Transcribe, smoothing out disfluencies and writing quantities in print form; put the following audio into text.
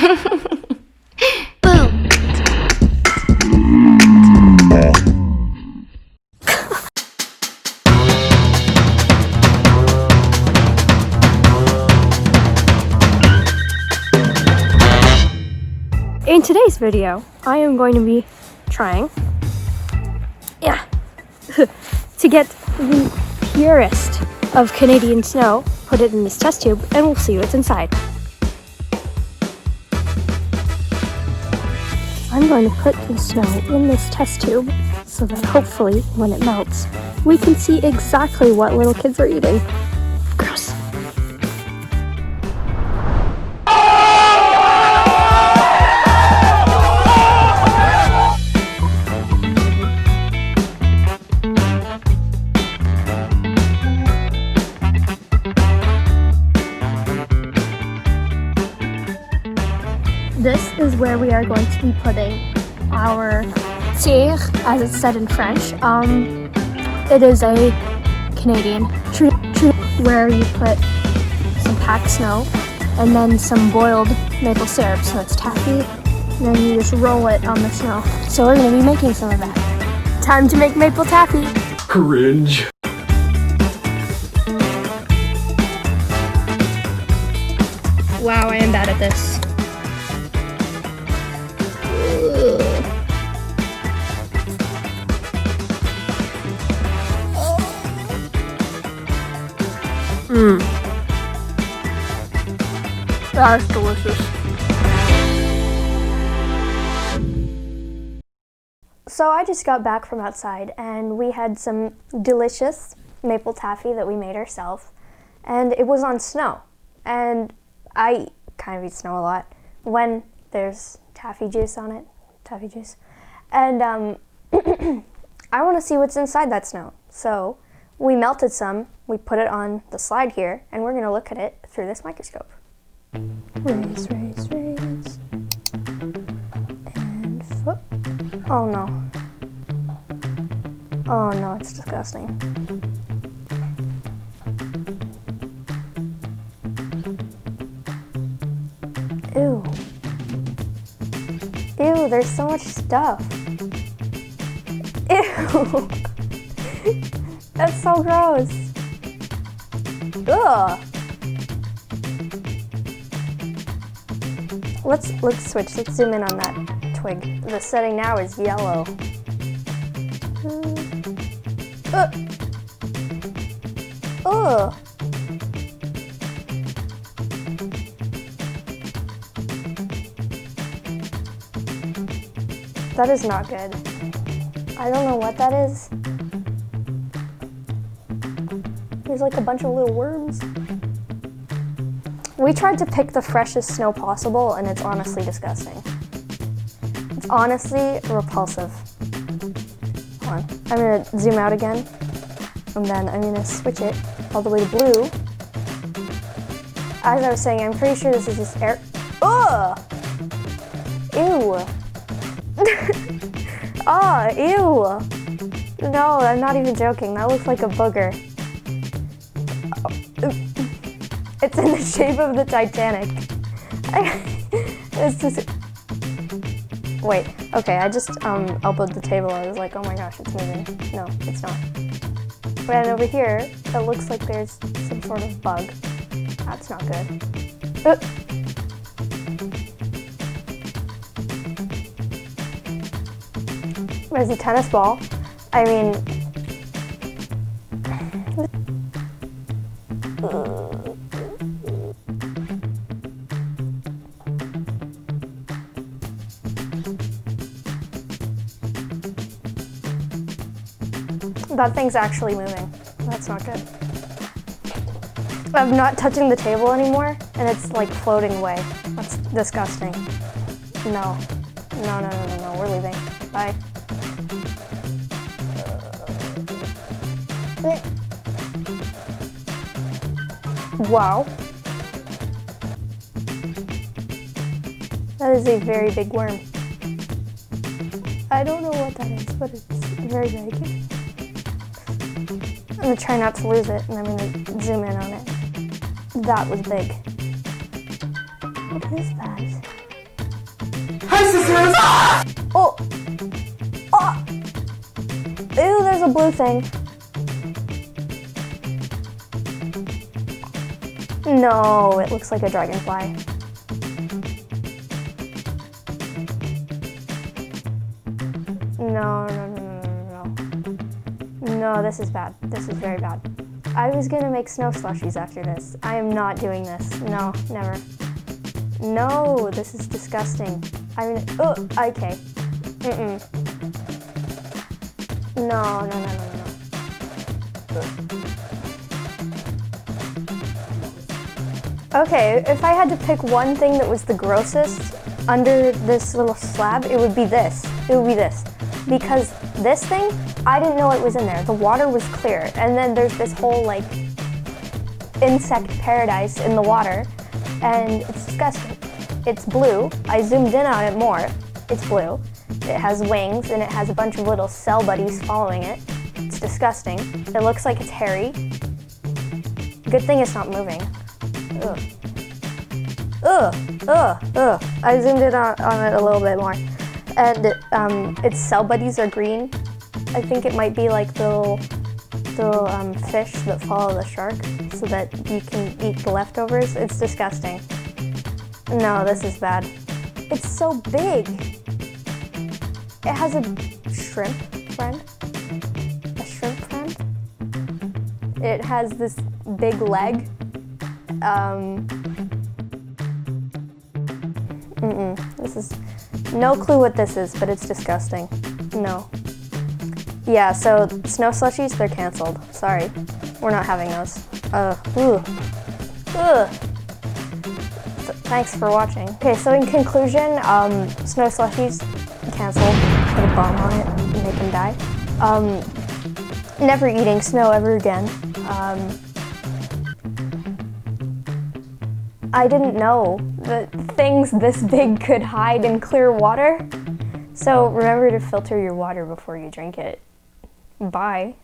Boom. In today's video, I am going to be trying, to get the purest of Canadian snow, put it in this test tube, and we'll see what's inside. I'm going to put the snow in this test tube so that hopefully, when it melts, we can see exactly what little kids are eating. Gross. This is where we are going to be putting our tir, as it's said in French. It is a Canadian treat where you put some packed snow and then some boiled maple syrup, so it's taffy, and then you just roll it on the snow. So we're going to be making some of that. Time to make maple taffy. Cringe. Wow, I am bad at this. That's delicious. So I just got back from outside and we had some delicious maple taffy that we made ourselves, and it was on snow. And I kind of eat snow a lot when there's taffy juice on it, taffy juice. And I want to see what's inside that snow. So we melted some, we put it on the slide here, and we're going to look at it through this microscope. Raise, raise, raise. And flip. Oh no. Oh no, it's disgusting. Ew. Ew, there's so much stuff. Ew. That's so gross. Ugh. Let's switch. Let's zoom in on that twig. The setting now is yellow. Ugh. That is not good. I don't know what that is. There's like a bunch of little worms. We tried to pick the freshest snow possible, and it's honestly disgusting. It's honestly repulsive. Hold on. I'm gonna zoom out again, and then I'm gonna switch it all the way to blue. As I was saying, I'm pretty sure this is just air. Ugh! Ew! Oh, ew! No, I'm not even joking. That looks like a booger. It's in the shape of the Titanic. It's just... Wait, okay, I just elbowed the table. I was like, oh my gosh, it's moving. No, it's not. But over here, it looks like there's some sort of bug. That's not good. There's a tennis ball. I mean... That thing's actually moving. That's not good. I'm not touching the table anymore, and it's like floating away. That's disgusting. No. No, we're leaving. Bye. Wow. That is a very big worm. I don't know what that is, but it's very big. I'm gonna try not to lose it, and I'm gonna zoom in on it. That was big. What is that? Oh! Oh! Ew, there's a blue thing. No, it looks like a dragonfly. No, no, no, no, no, no. No, this is bad. This is very bad. I was gonna make snow slushies after this. I am not doing this. No, never. No, this is disgusting. I mean, oh, okay. No, no, no, no, no. Okay, if I had to pick one thing that was the grossest under this little slab, it would be this. It would be this. Because this thing, I didn't know it was in there. The water was clear. And then there's this whole, like, insect paradise in the water. And it's disgusting. It's blue. I zoomed in on it more. It's blue. It has wings, and it has a bunch of little cell buddies following it. It's disgusting. It looks like it's hairy. Good thing it's not moving. Ugh. Ugh. Ugh. Ugh. I zoomed in on it a little bit more. And its cell buddies are green. I think it might be like the little fish that follow the shark so that you can eat the leftovers. It's disgusting. No, this is bad. It's so big. It has a shrimp friend. A shrimp friend. It has this big leg. This is no clue what this is, but it's disgusting. No. Yeah, so snow slushies, they're canceled. Sorry. We're not having those. Ooh. Ugh. Thanks for watching. Okay, so in conclusion, snow slushies, canceled. Put a bomb on it and make them die. Never eating snow ever again. I didn't know that things this big could hide in clear water. So remember to filter your water before you drink it. Bye.